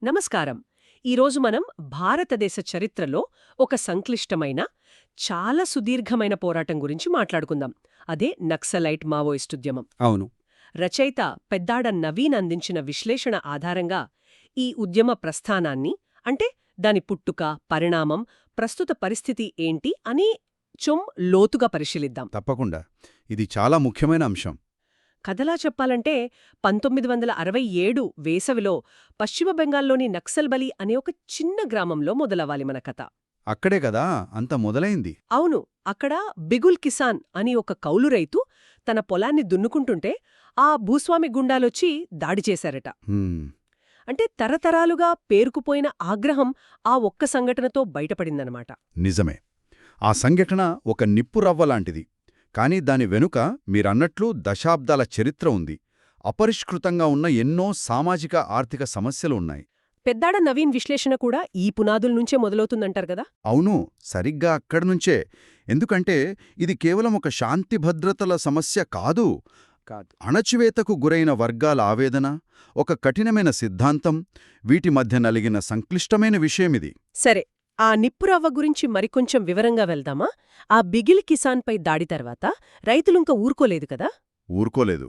నమస్కారం. ఈరోజు మనం భారతదేశ చరిత్రలో ఒక సంక్లిష్టమైన, చాలా సుదీర్ఘమైన పోరాటం గురించి మాట్లాడుకుందాం. అదే నక్సలైట్ మావోయిస్టు ఉద్యమం. అవును. రచయిత పెద్దాడ నవీన్ అందించిన విశ్లేషణ ఆధారంగా ఈ ఉద్యమ ప్రస్థానాన్ని, అంటే దాని పుట్టుక, పరిణామం, ప్రస్తుత పరిస్థితి ఏంటి అని లోతుగా పరిశీలిద్దాం. తప్పకుండా. ఇది చాలా ముఖ్యమైన అంశం. కథలా చెప్పాలంటే 1967 వేసవిలో పశ్చిమ బెంగాల్లోని నక్సల్బలి అనే ఒక చిన్న గ్రామంలో మొదలవ్వాలి మన కథ. అక్కడే కదా అంత మొదలైంది. అవును, అక్కడ బిగుల్ కిసాన్ అని ఒక కౌలు రైతు తన పొలాన్ని దున్నుకుంటుంటే ఆ భూస్వామి గుండాలొచ్చి దాడి చేశారట. హ్మ్. అంటే తరతరాలుగా పేరుకుపోయిన ఆగ్రహం ఆ ఒక్క సంఘటనతో బయటపడిందనమాట. నిజమే. ఆ సంఘటన ఒక నిప్పురవ్వలాంటిది. కాని దాని వెనుక మీరన్నట్లు దశాబ్దాల చరిత్ర ఉంది. అపరిష్కృతంగా ఉన్న ఎన్నో సామాజిక ఆర్థిక సమస్యలు ఉన్నాయి. పెద్దాడ నవీన్ విశ్లేషణ కూడా ఈ పునాదుల నుంచే మొదలవుతుందంటారు కదా. అవును, సరిగ్గా అక్కడ్నుంచే. ఎందుకంటే ఇది కేవలం ఒక శాంతి భద్రతల సమస్య కాదు. అణచివేతకు గురైన వర్గాల ఆవేదన, ఒక కఠినమైన సిద్ధాంతం, వీటి మధ్య నలిగిన సంక్లిష్టమైన విషయమిది. సరే, ఆ నిప్పురవ్వ గురించి మరికొంచెం వివరంగా వెళ్దామా? ఆ బిగిల్ కిసాన్పై దాడి తర్వాత రైతులుంక ఊరుకోలేదు కదా. ఊరుకోలేదు.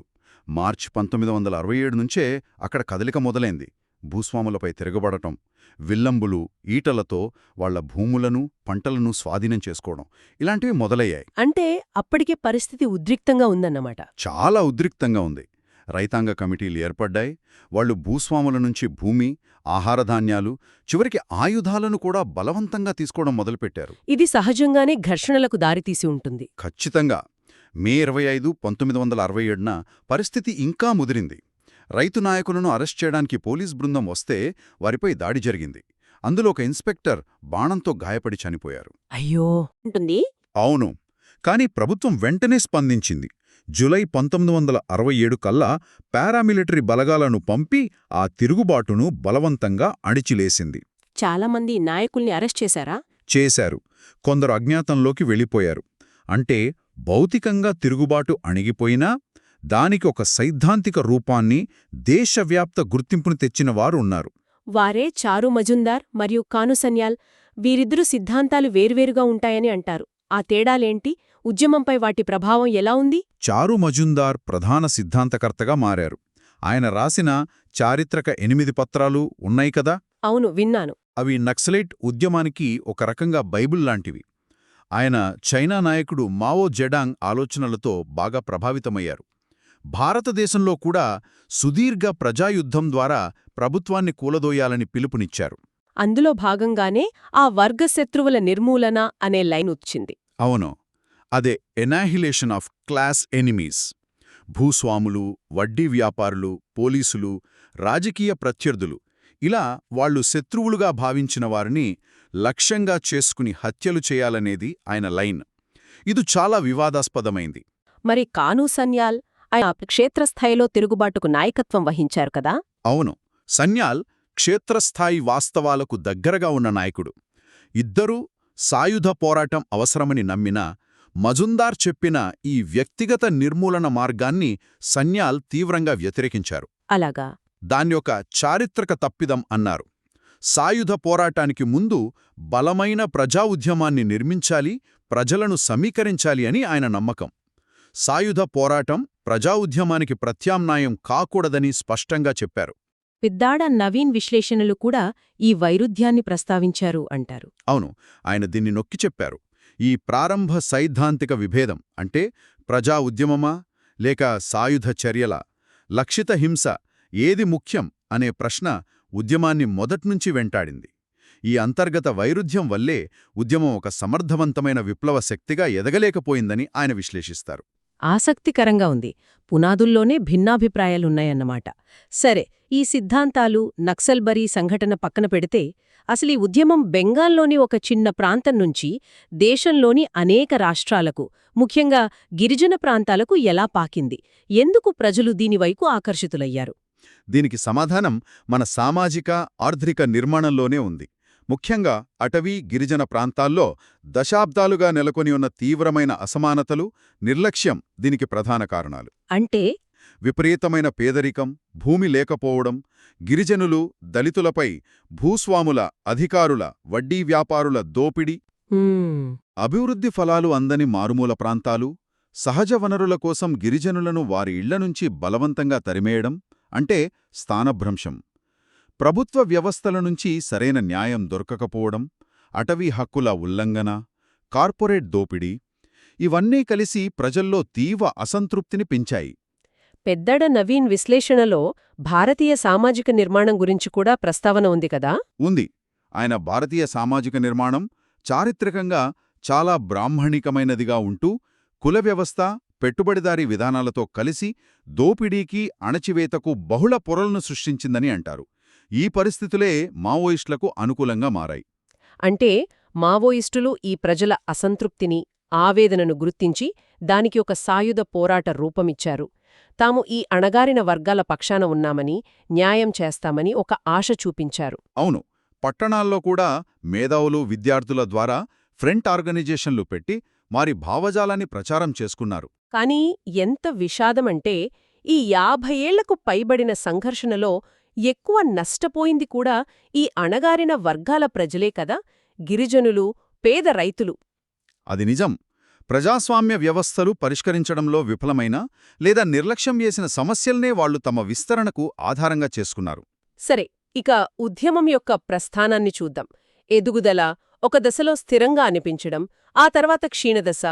మార్చి 1967 నుంచే అక్కడ కదలిక మొదలైంది. భూస్వాములపై తిరగబడటం, విల్లంబులు, ఈటలతో వాళ్ల భూములను, పంటలను స్వాధీనం చేసుకోవడం, ఇలాంటివి మొదలయ్యాయి. అంటే అప్పటికే పరిస్థితి ఉద్రిక్తంగా ఉందన్నమాట. చాలా ఉద్రిక్తంగా ఉంది. రైతాంగ కమిటీలు ఏర్పడ్డాయి. వాళ్లు భూస్వాముల నుంచి భూమి, ఆహారధాన్యాలు, చివరికి ఆయుధాలను కూడా బలవంతంగా తీసుకోవడం మొదలుపెట్టారు. ఇది సహజంగానే ఘర్షణలకు దారితీసి ఉంటుంది. ఖచ్చితంగా. మే 25, 1967న పరిస్థితి ఇంకా ముదిరింది. రైతు నాయకులను అరెస్ట్ చేయడానికి పోలీస్ బృందం వస్తే వారిపై దాడి జరిగింది. అందులో ఒక ఇన్స్పెక్టర్ బాణంతో గాయపడి చనిపోయారు. అయ్యో ఉంటుంది. అవును. కాని ప్రభుత్వం వెంటనే స్పందించింది. జులై 1967 కల్లా పారామిలిటరీ బలగాలను పంపి ఆ తిరుగుబాటును బలవంతంగా అణిచిలేసింది. చాలామంది నాయకుల్ని అరెస్ట్ చేశారా? చేశారు. కొందరు అజ్ఞాతంలోకి వెళ్ళిపోయారు. అంటే భౌతికంగా తిరుగుబాటు అణిగిపోయినా దానికి ఒక సైద్ధాంతిక రూపాన్ని, దేశవ్యాప్త గుర్తింపును తెచ్చినవారు ఉన్నారు. వారే చారు మజుందార్ మరియు కానుసన్యాల్. వీరిద్దరు సిద్ధాంతాలు వేర్వేరుగా ఉంటాయని అంటారు. ఆ తేడాలేంటి? ఉద్యమంపై వాటి ప్రభావం ఎలా ఉంది? చారు మజుందార్ ప్రధాన సిద్ధాంతకర్తగా మారారు. ఆయన రాసిన చారిత్రక 8 పత్రాలు ఉన్నాయి కదా. అవును, విన్నాను. అవి నక్సలైట్ ఉద్యమానికి ఒక రకంగా బైబిల్ లాంటివి. ఆయన చైనా నాయకుడు మావో జెడాంగ్ ఆలోచనలతో బాగా ప్రభావితమయ్యారు. భారతదేశంలో కూడా సుదీర్ఘ ప్రజాయుద్ధం ద్వారా ప్రభుత్వాన్ని కూలదోయాలని పిలుపునిచ్చారు. అందులో భాగంగానే ఆ వర్గశత్రువుల నిర్మూలన అనే లైన్ వచ్చింది. అవును, అదే ఎనాహిలేషన్ ఆఫ్ క్లాస్ ఎనిమీస్. భూస్వాములు, వడ్డీ వ్యాపారులు, పోలీసులు, రాజకీయ ప్రత్యర్థులు, ఇలా వాళ్లు శత్రువులుగా భావించిన వారిని లక్ష్యంగా చేసుకుని హత్యలు చేయాలనేది ఆయన లైన్. ఇది చాలా వివాదాస్పదమైంది. మరి కానూసన్యాల్ ఆయన క్షేత్రస్థాయిలో తిరుగుబాటుకు నాయకత్వం వహించారు కదా. అవును, సన్యాల్ క్షేత్రస్థాయి వాస్తవాలకు దగ్గరగా ఉన్న నాయకుడు. ఇద్దరూ సాయుధ పోరాటం అవసరమని నమ్మినా మజుందార్ చెప్పిన ఈ వ్యక్తిగత నిర్మూలన మార్గాన్ని సన్యాల్ తీవ్రంగా వ్యతిరేకించారు. అలాగా. దాన్నొక చారిత్రక తప్పిదం అన్నారు. సాయుధ పోరాటానికి ముందు బలమైన ప్రజా ఉద్యమాన్ని నిర్మించాలి, ప్రజలను సమీకరించాలి అని ఆయన నమ్మకం. సాయుధ పోరాటం ప్రజా ఉద్యమానికి ప్రత్యామ్నాయం కాకూడదని స్పష్టంగా చెప్పారు. పెద్దాడ నవీన్ విశ్లేషణలు కూడా ఈ వైరుధ్యాన్ని ప్రస్తావించారు అంటారు. అవును, ఆయన దీన్ని నొక్కి చెప్పారు. ఈ ప్రారంభ సైద్ధాంతిక విభేదం, అంటే ప్రజా ఉద్యమమా లేక సాయుధ చర్యలా, లక్షిత హింస ఏది ముఖ్యం అనే ప్రశ్న ఉద్యమాన్ని మొదట్నుంచి వెంటాడింది. ఈ అంతర్గత వైరుధ్యం వల్లే ఉద్యమం ఒక సమర్థవంతమైన విప్లవ శక్తిగా ఎదగలేకపోయిందని ఆయన విశ్లేషిస్తారు. ఆసక్తికరంగా ఉంది. పునాదుల్లోనే భిన్నాభిప్రాయాలున్నాయన్నమాట. సరే, ఈ సిద్ధాంతాలు, నక్సల్బరీ సంఘటన పక్కన పెడితే అసలీ ఉద్యమం బెంగాల్లోని ఒక చిన్న ప్రాంతం నుంచి దేశంలోని అనేక రాష్ట్రాలకు, ముఖ్యంగా గిరిజన ప్రాంతాలకు ఎలా పాకింది? ఎందుకు ప్రజలు దీనివైపు ఆకర్షితులయ్యారు? దీనికి సమాధానం మన సామాజిక, ఆర్థిక నిర్మాణంలోనే ఉంది. ముఖ్యంగా అటవీ, గిరిజన ప్రాంతాల్లో దశాబ్దాలుగా నెలకొని ఉన్న తీవ్రమైన అసమానతలు, నిర్లక్ష్యం దీనికి ప్రధాన కారణాలు. అంటే విపరీతమైన పేదరికం, భూమి లేకపోవడం, గిరిజనులు, దళితులపై భూస్వాముల, అధికారుల, వడ్డీ వ్యాపారుల దోపిడీ, అభివృద్ధి ఫలాలు అందని మారుమూల ప్రాంతాలు, సహజ వనరుల కోసం గిరిజనులను వారి ఇళ్లనుంచి బలవంతంగా తరిమేయడం అంటే స్థానభ్రంశం, ప్రభుత్వ వ్యవస్థల నుంచి సరైన న్యాయం దొరకకపోవడం, అటవీ హక్కుల ఉల్లంఘన, కార్పొరేట్ దోపిడీ ఇవన్నీ కలిసి ప్రజల్లో తీవ్ర అసంతృప్తిని పెంచాయి. పెద్దడ నవీన్ విశ్లేషణలో భారతీయ సామాజిక నిర్మాణం గురించి కూడా ప్రస్తావన ఉంది కదా? ఉంది. ఆయన భారతీయ సామాజిక నిర్మాణం చారిత్రకంగా చాలా బ్రాహ్మణికమైనదిగా ఉంటూ కుల వ్యవస్థ, పెట్టుబడిదారీ విధానాలతో కలిసి దోపిడీకి, అణచివేతకు బహుళ పొరలను సృష్టించిందని అంటారు. ఈ పరిస్థితులే మావోయిస్టులకు అనుకూలంగా మారాయి. అంటే మావోయిస్టులు ఈ ప్రజల అసంతృప్తిని, ఆవేదనను గుర్తించి దానికి ఒక సాయుధ పోరాట రూపమిచ్చారు. తాము ఈ అణగారిన వర్గాల పక్షాన ఉన్నామని, న్యాయం చేస్తామని ఒక ఆశ చూపించారు. అవును. పట్టణాల్లో కూడా మేధావులు, విద్యార్థుల ద్వారా ఫ్రంట్ ఆర్గనైజేషన్లు పెట్టి వారి భావజాలాన్ని ప్రచారం చేసుకున్నారు. కానీ ఎంత విషాదమంటే ఈ 50 ఏళ్లకు పైబడిన సంఘర్షణలో ఎక్కువ నష్టపోయింది కూడా ఈ అణగారిన వర్గాల ప్రజలే కదా, గిరిజనులు, పేద రైతులు. అది నిజం. ప్రజాస్వామ్య వ్యవస్థలు పరిష్కరించడంలో విఫలమైన లేదా నిర్లక్ష్యం చేసిన సమస్యల్నే వాళ్లు తమ విస్తరణకు ఆధారంగా చేసుకున్నారు. సరే, ఇక ఉద్యమం యొక్క ప్రస్థానాన్ని చూద్దాం. ఎదుగుదల, ఒక దశలో స్థిరంగా అనిపించడం, ఆ తర్వాత క్షీణదశ,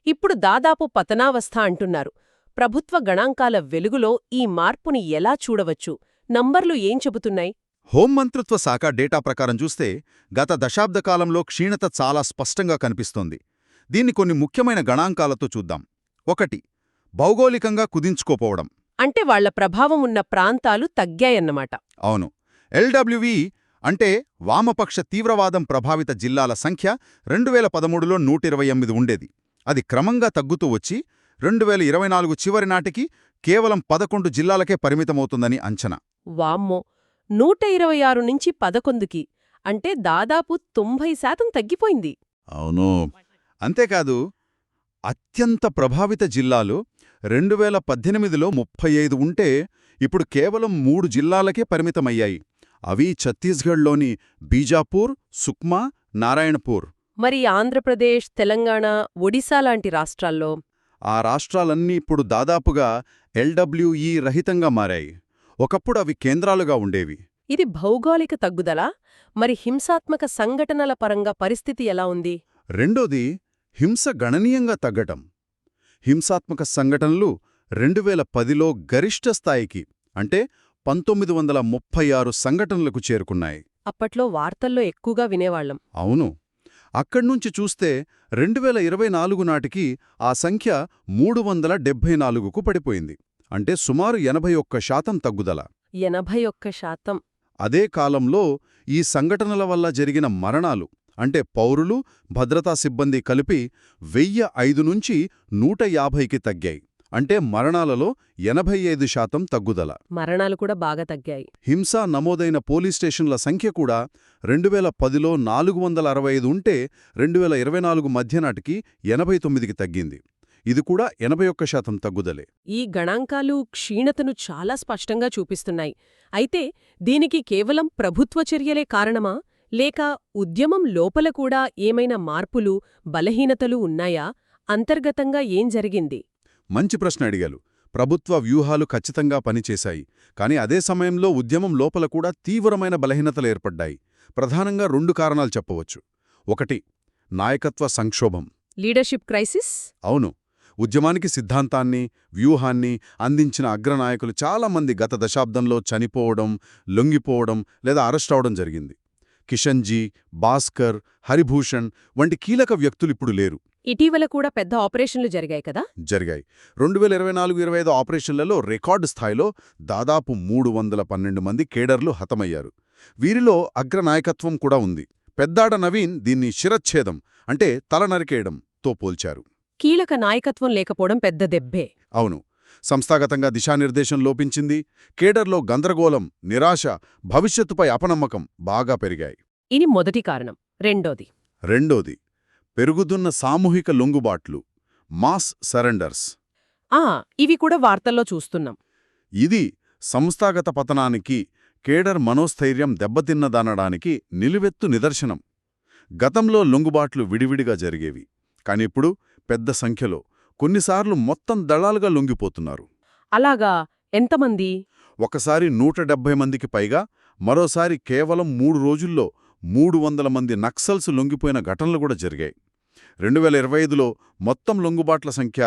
ఇప్పుడు దాదాపు పతనావస్థ అంటున్నారు. ప్రభుత్వ గణాంకాల వెలుగులో ఈ మార్పుని ఎలా చూడవచ్చు? నంబర్లు ఏం చెబుతున్నాయి? హోంమంత్రిత్వ శాఖ డేటా ప్రకారం చూస్తే గత దశాబ్ద కాలంలో క్షీణత చాలా స్పష్టంగా కనిపిస్తోంది. దీన్ని కొన్ని ముఖ్యమైన గణాంకాలతో చూద్దాం. 1. భౌగోళికంగా కుదించుకోపోవడం. అంటే వాళ్ల ప్రభావం ఉన్న ప్రాంతాలు తగ్గాయన్నమాట. అవును. ఎల్డబ్ల్యూవి అంటే వామపక్ష తీవ్రవాదం ప్రభావిత జిల్లాల సంఖ్య 2013లో 128 ఉండేది. అది క్రమంగా తగ్గుతూ వచ్చి 2024 చివరి నాటికి కేవలం 11 జిల్లాలకే పరిమితమవుతుందని అంచనా. వామ్మో, 126 నుంచి 11కి, అంటే దాదాపు 90% తగ్గిపోయింది. అవును. అంతేకాదు, అత్యంత ప్రభావిత జిల్లాలు 2018లో 35 ఉంటే ఇప్పుడు కేవలం 3 జిల్లాలకే పరిమితమయ్యాయి. అవి ఛత్తీస్గఢ్లోని బీజాపూర్, సుక్మా, నారాయణపూర్. మరి ఆంధ్రప్రదేశ్, తెలంగాణ, ఒడిశా లాంటి రాష్ట్రాల్లో? ఆ రాష్ట్రాలన్నీ ఇప్పుడు దాదాపుగా ఎల్డబ్ల్యూఈ రహితంగా మారాయి. ఒకప్పుడు అవి కేంద్రాలుగా ఉండేవి. ఇది భౌగోళిక తగ్గుదలా? మరి హింసాత్మక సంఘటనల పరంగా పరిస్థితి ఎలా ఉంది? రెండోది, హింస గణనీయంగా తగ్గటం. హింసాత్మక సంఘటనలు 2010లో గరిష్ట స్థాయికి, అంటే 1936 సంఘటనలకు చేరుకున్నాయి. అప్పట్లో వార్తల్లో ఎక్కువగా వినేవాళ్లం. అవును. అక్కడ్నుంచి చూస్తే 2024 నాటికి ఆ సంఖ్య 374కు పడిపోయింది. అంటే సుమారు 81% తగ్గుదల. 81%. అదే కాలంలో ఈ సంఘటనల వల్ల జరిగిన మరణాలు, అంటే పౌరులు, భద్రతా సిబ్బంది కలిపి 1005 నుంచి 150కి తగ్గాయి. అంటే మరణాలలో 85% తగ్గుదల. మరణాలు కూడా బాగా తగ్గాయి. హింస నమోదైన పోలీస్ స్టేషన్ల సంఖ్య కూడా 2010లో 465 ఉంటే 2024 మధ్యనాటికి 89కి తగ్గింది. ఇది కూడా 81% తగ్గుదలే. ఈ గణాంకాలు క్షీణతను చాలా స్పష్టంగా చూపిస్తున్నాయి. అయితే దీనికి కేవలం ప్రభుత్వ చర్యలే కారణమా, లేక ఉద్యమం లోపల కూడా ఏమైనా మార్పులు, బలహీనతలు ఉన్నాయా? అంతర్గతంగా ఏం జరిగింది? మంచి ప్రశ్న అడిగారు. ప్రభుత్వ వ్యూహాలు ఖచ్చితంగా పనిచేశాయి. కానీ అదే సమయంలో ఉద్యమం లోపల కూడా తీవ్రమైన బలహీనతలు ఏర్పడ్డాయి. ప్రధానంగా 2 కారణాలు చెప్పవచ్చు. 1. నాయకత్వ సంక్షోభం. Leadership crisis? అవును. ఉద్యమానికి సిద్ధాంతాన్ని, వ్యూహాన్ని అందించిన అగ్రనాయకులు చాలామంది గత దశాబ్దంలో చనిపోవడం, లొంగిపోవడం లేదా అరెస్టవడం జరిగింది. కిషన్జీ, భాస్కర్, హరిభూషణ్ వంటి కీలక వ్యక్తులిప్పుడు లేరు. ఇటీవల కూడా పెద్ద ఆపరేషన్లు జరిగాయి కదా? జరిగాయి. 2024-25 ఆపరేషన్లలో రికార్డు స్థాయిలో దాదాపు 312 మంది కేడర్లు హతమయ్యారు. వీరిలో అగ్రనాయకత్వం కూడా ఉంది. పెద్దాడ నవీన్ దీన్ని శిరచ్ఛేదం, అంటే తల నరికేయడంతో పోల్చారు. కీలక నాయకత్వం లేకపోవడం పెద్ద దెబ్బే. అవును. సంస్థాగతంగా దిశానిర్దేశం లోపించింది. కేడర్లో గందరగోళం, నిరాశ, భవిష్యత్తుపై అపనమ్మకం బాగా పెరిగాయి. ఇది మొదటి కారణం. రెండోది పెరుగుతున్న సామూహిక లొంగుబాట్లు, మాస్ సరెండర్స్. ఇవి కూడా వార్తల్లో చూస్తున్నాం. ఇది సంస్థాగత పతనానికి, కేడర్ మనోస్థైర్యం దెబ్బతిన్నదనడానికి నిలువెత్తు నిదర్శనం. గతంలో లొంగుబాట్లు విడివిడిగా జరిగేవి, కానిప్పుడు పెద్ద సంఖ్యలో, కొన్నిసార్లు మొత్తం దళాలుగా లొంగిపోతున్నారు. అలాగా ఎంతమంది? ఒకసారి 170 మందికి పైగా, మరోసారి కేవలం 3 రోజుల్లో 300 మంది నక్సల్స్ లొంగిపోయిన ఘటనలు కూడా జరిగాయి. 2025లో మొత్తం లొంగుబాట్ల సంఖ్య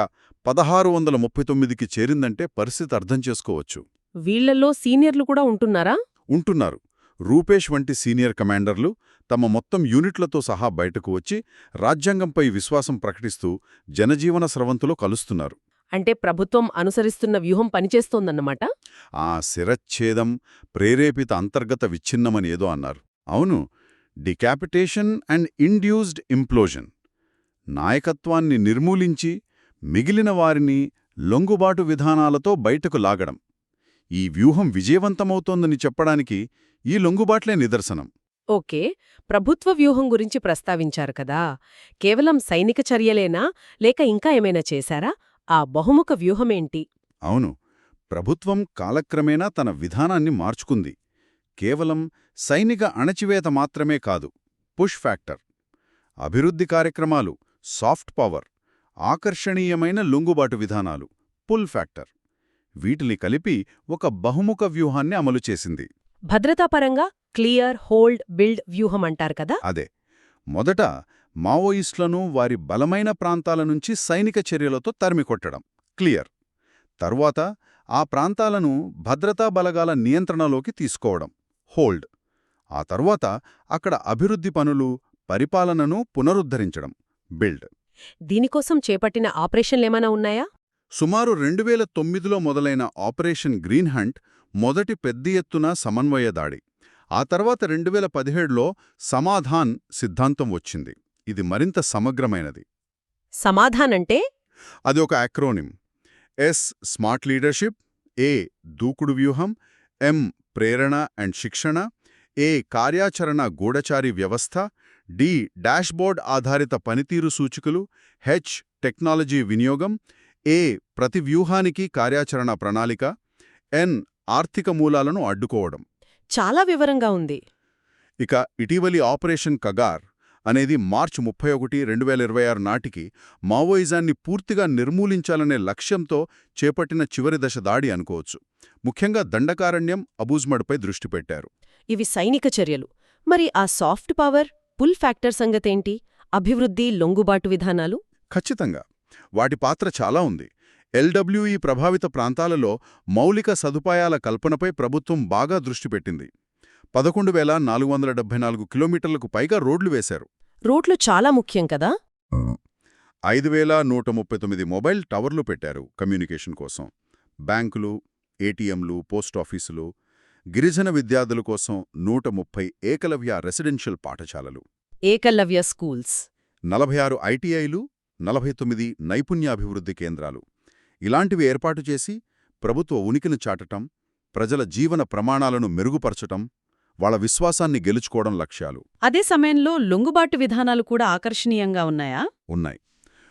1639కి చేరిందంటే పరిస్థితి అర్థం చేసుకోవచ్చు. వీళ్లలో సీనియర్లు కూడా ఉంటున్నారా? ఉంటున్నారు. రూపేష్ వంటి సీనియర్ కమాండర్లు తమ మొత్తం యూనిట్లతో సహా బయటకు వచ్చి రాజ్యాంగంపై విశ్వాసం ప్రకటిస్తూ జనజీవన స్రవంతిలో కలుస్తున్నారు. అంటే ప్రభుత్వం అనుసరిస్తున్న వ్యూహం పనిచేస్తోందన్నమాట. ఆ శిరచ్ఛేదం ప్రేరేపిత అంతర్గత విచ్ఛిన్నమని ఏదో అన్నారు. అవును, డికాపిటేషన్ అండ్ ఇండ్యూస్డ్ ఇంప్లోజన్. నాయకత్వాన్ని నిర్మూలించి మిగిలిన వారిని లొంగుబాటు విధానాలతో బయటకు లాగడం. ఈ వ్యూహం విజయవంతమవుతోందని చెప్పడానికి ఈ లొంగుబాట్లే నిదర్శనం. ఓకే, ప్రభుత్వ వ్యూహం గురించి ప్రస్తావించారు కదా. కేవలం సైనిక చర్యలేనా, లేక ఇంకా ఏమైనా చేశారా? ఆ బహుముఖ వ్యూహమేంటి? అవును, ప్రభుత్వం కాలక్రమేణా తన విధానాన్ని మార్చుకుంది. కేవలం సైనిక అణచివేత మాత్రమే కాదు, పుష్ ఫ్యాక్టర్, అభివృద్ధి కార్యక్రమాలు, సాఫ్ట్ పవర్, ఆకర్షణీయమైన లొంగుబాటు విధానాలు, పుల్ ఫ్యాక్టర్, వీటిని కలిపి ఒక బహుముఖ వ్యూహాన్ని అమలు చేసింది. భద్రతాపరంగా క్లియర్, హోల్డ్, బిల్డ్ వ్యూహం అంటారు కదా. అదే, మొదట మావోయిస్టులను వారి బలమైన ప్రాంతాల నుంచి సైనిక చర్యలతో తరిమికొట్టడం, క్లియర్. తరువాత ఆ ప్రాంతాలను భద్రతా బలగాల నియంత్రణలోకి తీసుకోవడం, హోల్డ్. ఆ తరువాత అక్కడ అభివృద్ధి పనులు, పరిపాలనను పునరుద్ధరించడం, బిల్డ్. దీనికోసం చేపట్టిన ఆపరేషన్లేమైనా ఉన్నాయా? సుమారు 2009లో మొదలైన ఆపరేషన్ గ్రీన్ హంట్ మొదటి పెద్ద ఎత్తున సమన్వయ దాడి. ఆ తర్వాత 2017లో సమాధాన్ సిద్ధాంతం వచ్చింది. ఇది మరింత సమగ్రమైనది. సమాధానంటే? అది ఒక అక్రోనిమ్. ఎస్ స్మార్ట్ లీడర్షిప్, ఏ దూకుడు వ్యూహం, ఎం ప్రేరణ అండ్ శిక్షణ, ఏ కార్యాచరణ గూఢచారి వ్యవస్థ, డి డాష్బోర్డ్ ఆధారిత పనితీరు సూచికలు, హెచ్ టెక్నాలజీ వినియోగం, ఏ ప్రతి వ్యూహానికి కార్యాచరణ ప్రణాళిక, ఎన్ ఆర్థిక మూలాలను అడ్డుకోవడం. చాలా వివరంగా ఉంది. ఇక ఇటీవలి ఆపరేషన్ కగార్ అనేది మార్చి 31, 2026 నాటికి మావోయిజాన్ని పూర్తిగా నిర్మూలించాలనే లక్ష్యంతో చేపట్టిన చివరి దశ దాడి అనుకోవచ్చు. ముఖ్యంగా దండకారణ్యం, అబూజ్మడ్పై దృష్టి పెట్టారు. ఇవి సైనిక చర్యలు. మరి ఆ సాఫ్ట్ పవర్, పుల్ ఫ్యాక్టర్ సంగతేంటి? అభివృద్ధి, లొంగుబాటు విధానాలు? ఖచ్చితంగా వాటి పాత్ర చాలా ఉంది. ఎల్డబ్ల్యూఈ ప్రభావిత ప్రాంతాలలో మౌలిక సదుపాయాల కల్పనపై ప్రభుత్వం బాగా దృష్టి పెట్టింది. 11,474 కిలోమీటర్లకు పైగా రోడ్లు వేశారు. రోడ్లు చాలా ముఖ్యం కదా. 5,139 మొబైల్ టవర్లు పెట్టారు కమ్యూనికేషన్ కోసం. బ్యాంకులు, ఏటీఎంలు, పోస్టాఫీసులు, గిరిజన విద్యార్థుల కోసం 130 ఏకలవ్య రెసిడెన్షియల్ పాఠశాలలు, ఏకలవ్య స్కూల్స్, 46 ఐటీఐలు, 49 నైపుణ్యాభివృద్ధి కేంద్రాలు. ఇలాంటివి ఏర్పాటు చేసి ప్రభుత్వ ఉనికిని చాటటం, ప్రజల జీవన ప్రమాణాలను మెరుగుపరచటం, వాళ్ళ విశ్వాసాన్ని గెలుచుకోవడం లక్ష్యాలు. అదే సమయంలో లొంగుబాటు విధానాలు కూడా ఆకర్షణీయంగా ఉన్నాయా? ఉన్నాయి.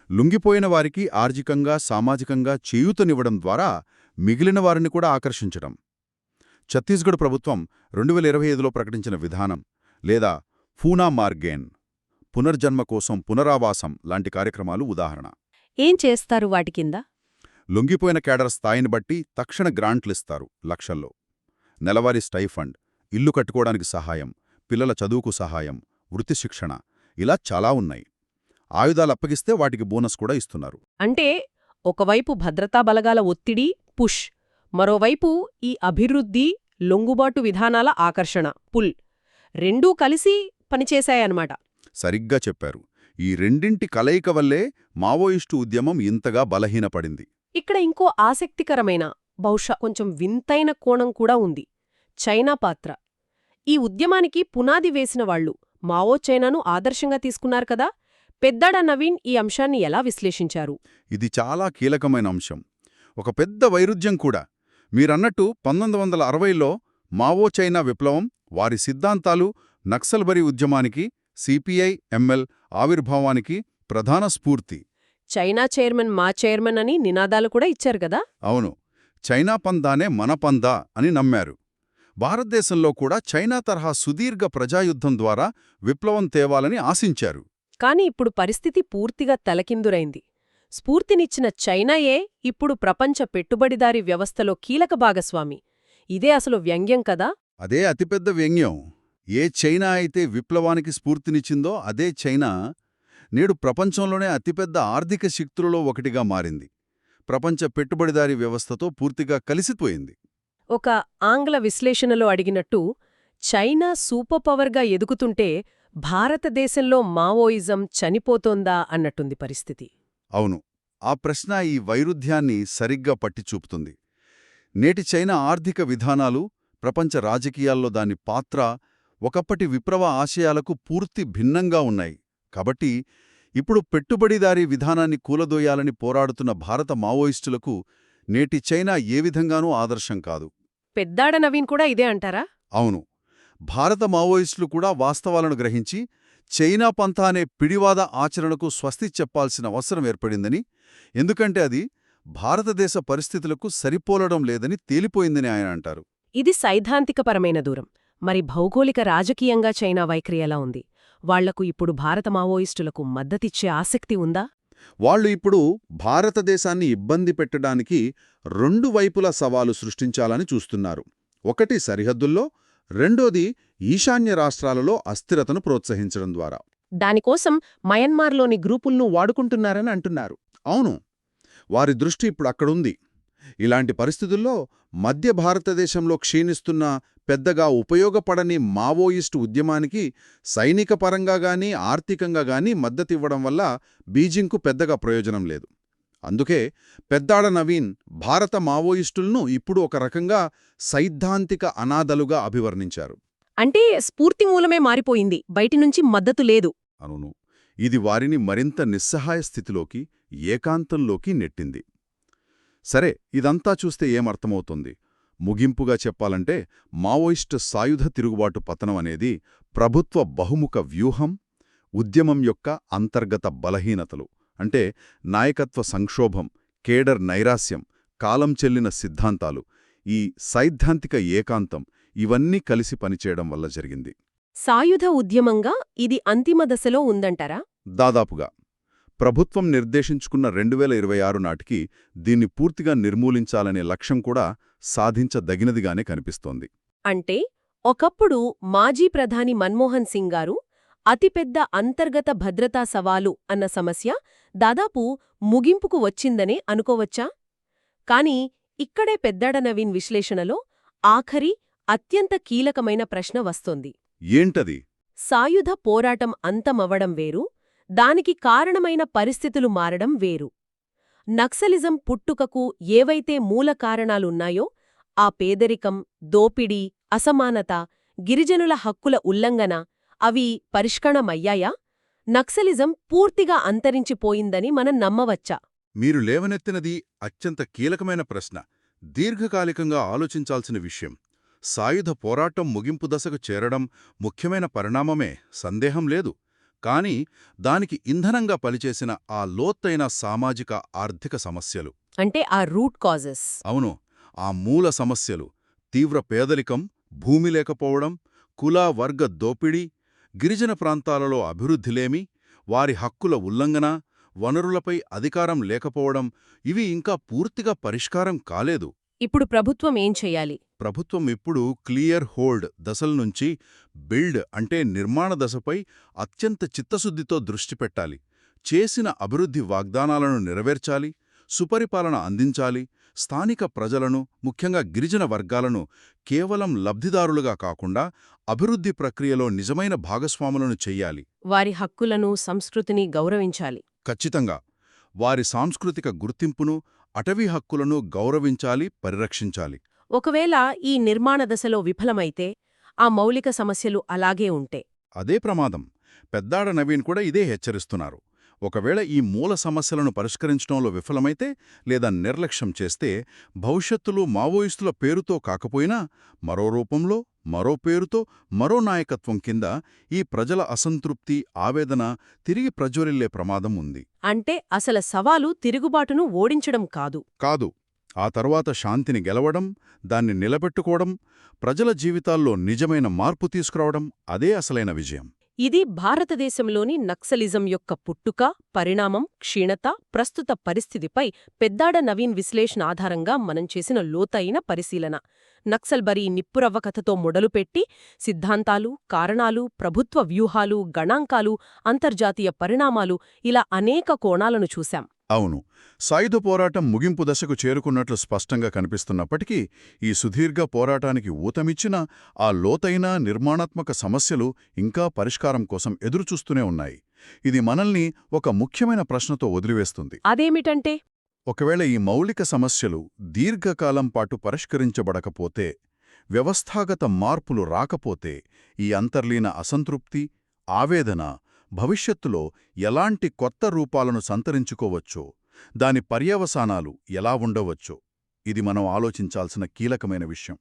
లొంగిపోయిన వారికి ఆర్థికంగా, సామాజికంగా చేయూతనివ్వడం ద్వారా మిగిలిన వారిని కూడా ఆకర్షించడం. ఛత్తీస్గఢ్ ప్రభుత్వం 2025లో ప్రకటించిన విధానం, లేదా ఫూనా మార్గేన్, పునర్జన్మ కోసం పునరావాసం లాంటి కార్యక్రమాలు ఉదాహరణ. ఏం చేస్తారు వాటి కింద? లొంగిపోయిన కేడర్ స్థాయిని బట్టి తక్షణ గ్రాంట్లిస్తారు లక్షల్లో. నెలవారీ స్టైఫండ్, ఇల్లు కట్టుకోవడానికి సహాయం, పిల్లల చదువుకు సహాయం, వృత్తి శిక్షణ, ఇలా చాలా ఉన్నాయి. ఆయుధాలప్పగిస్తే వాటికి బోనస్ కూడా ఇస్తున్నారు. అంటే ఒకవైపు భద్రతా బలగాల ఒత్తిడి, పుష్, మరోవైపు ఈ అభివృద్ధి, లొంగుబాటు విధానాల ఆకర్షణ, పుల్, రెండూ కలిసి పనిచేశాయన్నమాట. సరిగ్గా చెప్పారు. ఈ రెండింటి కలయిక వల్లే మావోయిస్టు ఉద్యమం ఇంతగా బలహీనపడింది. ఇక్కడ ఇంకో ఆసక్తికరమైన, బహుశా కొంచెం వింతైన కోణం కూడా ఉంది. చైనా పాత్ర. ఈ ఉద్యమానికి పునాది వేసిన వాళ్లు మావో చైనాను ఆదర్శంగా తీసుకున్నారు కదా. పెద్దాడ నవీన్ ఈ అంశాన్ని ఎలా విశ్లేషించారు? ఇది చాలా కీలకమైన అంశం. ఒక పెద్ద వైరుధ్యం కూడా. మీరన్నట్టు 1960లో మావో చైనా విప్లవం, వారి సిద్ధాంతాలు నక్సల్బరీ ఉద్యమానికి, సిపిఐ ఎంఎల్ ఆవిర్భావానికి ప్రధాన స్ఫూర్తి. చైనా చైర్మన్ మా చైర్మన్ అని నినాదాలు కూడా ఇచ్చారు కదా. అవును, చైనా పందానే మన పందా అని నమ్మారు. భారతదేశంలో కూడా చైనా తరహా సుదీర్ఘ ప్రజాయుద్ధం ద్వారా విప్లవం తేవాలని ఆశించారు. కాని ఇప్పుడు పరిస్థితి పూర్తిగా తలకిందురైంది. స్ఫూర్తినిచ్చిన చైనాయే ఇప్పుడు ప్రపంచ పెట్టుబడిదారీ వ్యవస్థలో కీలక భాగస్వామి. ఇదే అసలు వ్యంగ్యం కదా? అదే అతిపెద్ద వ్యంగ్యం. ఏ చైనా అయితే విప్లవానికి స్ఫూర్తినిచ్చిందో అదే చైనా నేడు ప్రపంచంలోనే అతిపెద్ద ఆర్థిక శక్తులలో ఒకటిగా మారింది. ప్రపంచ పెట్టుబడిదారీ వ్యవస్థతో పూర్తిగా కలిసిపోయింది. ఒక ఆంగ్ల విశ్లేషణలో అడిగినట్టు చైనా సూపర్ పవర్గా ఎదుగుతుంటే భారతదేశంలో మావోయిజం చనిపోతోందా అన్నట్టుంది పరిస్థితి. అవును, ఆ ప్రశ్న ఈ వైరుధ్యాన్ని సరిగ్గా పట్టిచూపుతుంది. నేటి చైనా ఆర్థిక విధానాలు, ప్రపంచ రాజకీయాల్లో దాని పాత్ర ఒకప్పటి విప్లవ ఆశయాలకు పూర్తి భిన్నంగా ఉన్నాయి. కాబట్టి ఇప్పుడు పెట్టుబడిదారీ విధానాన్ని కూలదోయాలని పోరాడుతున్న భారత మావోయిస్టులకు నేటి చైనా ఏ విధంగానూ ఆదర్శం కాదు. పెద్దాడ నవీన్ కూడా ఇదే అంటారా? అవును, భారత మావోయిస్టులు కూడా వాస్తవాలను గ్రహించి చైనా పంథా అనే పిడివాద ఆచరణకు స్వస్తి చెప్పాల్సిన అవసరం ఏర్పడిందని, ఎందుకంటే అది భారతదేశ పరిస్థితులకు సరిపోలడం లేదని తేలిపోయిందని ఆయన అంటారు. ఇది సైద్ధాంతికపరమైన దూరం. మరి భౌగోళిక రాజకీయంగా చైనా వైఖరి ఎలా ఉంది? వాళ్లకు ఇప్పుడు భారత మావోయిస్టులకు మద్దతిచ్చే ఆసక్తి ఉందా? వాళ్ళు ఇప్పుడు భారతదేశాన్ని ఇబ్బంది పెట్టడానికి రెండు వైపుల సవాలు సృష్టించాలని చూస్తున్నారు. ఒకటి సరిహద్దుల్లో, రెండోది ఈశాన్య రాష్ట్రాలలో అస్థిరతను ప్రోత్సహించడం ద్వారా. దానికోసం మయన్మార్లోని గ్రూపుల్ను వాడుకుంటున్నారని అంటున్నారు. అవును, వారి దృష్టి ఇప్పుడు అక్కడుంది. ఇలాంటి పరిస్థితుల్లో మధ్య భారతదేశంలో క్షీణిస్తున్న, పెద్దగా ఉపయోగపడని మావోయిస్టు ఉద్యమానికి సైనిక పరంగా గానీ ఆర్థికంగా గానీ మద్దతివ్వడం వల్ల బీజింగ్కు పెద్దగా ప్రయోజనం లేదు. అందుకే పెద్దాడ నవీన్ భారత మావోయిస్టులను ఇప్పుడు ఒక రకంగా సైద్ధాంతిక అనాథలుగా అభివర్ణించారు. అంటే స్ఫూర్తి మూలమే మారిపోయింది, బయటినుంచి మద్దతు లేదు. అవును, ఇది వారిని మరింత నిస్సహాయ స్థితిలోకి, ఏకాంతంలోకి నెట్టింది. సరే, ఇదంతా చూస్తే ఏమర్థమవుతుంది? ముగింపుగా చెప్పాలంటే మావోయిస్టు సాయుధ తిరుగుబాటు పతనం అనేది ప్రభుత్వ బహుముఖ వ్యూహం, ఉద్యమం యొక్క అంతర్గత బలహీనతలు అంటే నాయకత్వ సంక్షోభం, కేడర్ నైరాస్యం, కాలం చెల్లిన సిద్ధాంతాలు, ఈ సైద్ధాంతిక ఏకాంతం ఇవన్నీ కలిసి పనిచేయడం వల్ల జరిగింది. సాయుధ ఉద్యమంగా ఇది అంతిమ దశలో ఉందంటారా? దాదాపుగా. ప్రభుత్వం నిర్దేశించుకున్న 2026 నాటికి దీన్ని పూర్తిగా నిర్మూలించాలనే లక్ష్యం కూడా సాధించదగినదిగానే కనిపిస్తోంది. అంటే ఒకప్పుడు మాజీ ప్రధాని మన్మోహన్ సింగ్ గారు అతిపెద్ద అంతర్గత భద్రతా సవాలు అన్న సమస్య దాదాపు ముగింపుకు వచ్చిందనే అనుకోవచ్చా? కాని ఇక్కడే పెద్దాడ నవీన్ విశ్లేషణలో ఆఖరి అత్యంత కీలకమైన ప్రశ్న వస్తోంది. ఏంటది? సాయుధ పోరాటం అంతమవడం వేరు, దానికి కారణమైన పరిస్థితులు మారడం వేరు. నక్సలిజం పుట్టుకకు ఏవైతే మూల కారణాలున్నాయో ఆ పేదరికం, దోపిడీ, అసమానత, గిరిజనుల హక్కుల ఉల్లంఘన అవి పరిష్కరణమయ్యాయా? నక్సలిజం పూర్తిగా అంతరించిపోయిందని మనం నమ్మవచ్చా? మీరు లేవనెత్తినది అత్యంత కీలకమైన ప్రశ్న, దీర్ఘకాలికంగా ఆలోచించాల్సిన విషయం. సాయుధ పోరాటం ముగింపు దశకు చేరడం ముఖ్యమైన పరిణామమే, సందేహం లేదు. కాని దానికి ఇంధనంగా పనిచేసిన ఆ లోతైన సామాజిక ఆర్థిక సమస్యలు, అంటే ఆ రూట్ కాజెస్. అవును, ఆ మూల సమస్యలు, తీవ్ర పేదరికం, భూమి లేకపోవడం, కుల వర్గ దోపిడీ, గిరిజన ప్రాంతాలలో అభివృద్ధిలేమి, వారి హక్కుల ఉల్లంఘన, వనరులపై అధికారం లేకపోవడం ఇవి ఇంకా పూర్తిగా పరిష్కారం కాలేదు. ఇప్పుడు ప్రభుత్వం ఏం చెయ్యాలి? ప్రభుత్వం ఇప్పుడు క్లియర్ హోల్డ్ దశల నుంచి బిల్డ్ అంటే నిర్మాణ దశపై అత్యంత చిత్తశుద్ధితో దృష్టి పెట్టాలి. చేసిన అభివృద్ధి వాగ్దానాలను నెరవేర్చాలి, సుపరిపాలన అందించాలి, స్థానిక ప్రజలను, ముఖ్యంగా గిరిజన వర్గాలను కేవలం లబ్ధిదారులుగా కాకుండా అభివృద్ధి ప్రక్రియలో నిజమైన భాగస్వాములను చెయ్యాలి. వారి హక్కులను, సంస్కృతిని గౌరవించాలి. ఖచ్చితంగా. వారి సాంస్కృతిక గుర్తింపును, అటవీ హక్కులను గౌరవించాలి, పరిరక్షించాలి. ఒకవేళ ఈ నిర్మాణ దశలో విఫలమైతే, ఆ మౌలిక సమస్యలు అలాగే ఉంటే అదే ప్రమాదం. పెద్దాడ నవీన్ కూడా ఇదే హెచ్చరిస్తున్నారు. ఒకవేళ ఈ మూల సమస్యలను పరిష్కరించడంలో విఫలమైతే లేదా నిర్లక్ష్యం చేస్తే భవిష్యత్తులో మావోయిస్టుల పేరుతో కాకపోయినా మరో రూపంలో, మరో పేరుతో, మరో నాయకత్వం కింద ఈ ప్రజల అసంతృప్తి, ఆవేదన తిరిగి ప్రజ్వరిల్లే ప్రమాదం ఉంది. అంటే అసలు సవాలు తిరుగుబాటును ఓడించడం కాదు. కాదు, ఆ తర్వాత శాంతిని గెలవడం, దాన్ని నిలబెట్టుకోవడం, ప్రజల జీవితాల్లో నిజమైన మార్పు తీసుకురావడం అదే అసలైన విజయం. ఇది భారతదేశంలోని నక్సలిజం యొక్క పుట్టుక, పరిణామం, క్షీణత, ప్రస్తుత పరిస్థితిపై పెద్దాడ నవీన్ విశ్లేషణ ఆధారంగా మనం చేసిన లోతైన పరిశీలన. నక్సల్బరీ నిప్పురవ్వ కథతో మొదలుపెట్టి సిద్ధాంతాలు, కారణాలు, ప్రభుత్వ వ్యూహాలు, గణాంకాలు, అంతర్జాతీయ పరిణామాలు ఇలా అనేక కోణాలను చూశాం. అవును, సాయుధ పోరాటం ముగింపు దశకు చేరుకున్నట్లు స్పష్టంగా కనిపిస్తున్నప్పటికీ ఈ సుదీర్ఘ పోరాటానికి ఊతమిచ్చిన ఆ లోతైన నిర్మాణాత్మక సమస్యలు ఇంకా పరిష్కారం కోసం ఎదురుచూస్తూనే ఉన్నాయి. ఇది మనల్ని ఒక ముఖ్యమైన ప్రశ్నతో వదిలివేస్తుంది. అదేమిటంటే, ఒకవేళ ఈ మౌలిక సమస్యలు దీర్ఘకాలం పాటు పరిష్కరించబడకపోతే, వ్యవస్థాగత మార్పులు రాకపోతే, ఈ అంతర్లీన అసంతృప్తి, ఆవేదన భవిష్యత్తులో ఎలాంటి కొత్త రూపాలను సంతరించుకోవచ్చో, దాని పర్యవసానాలు ఎలా ఉండవచ్చో ఇది మనం ఆలోచించాల్సిన కీలకమైన విషయం.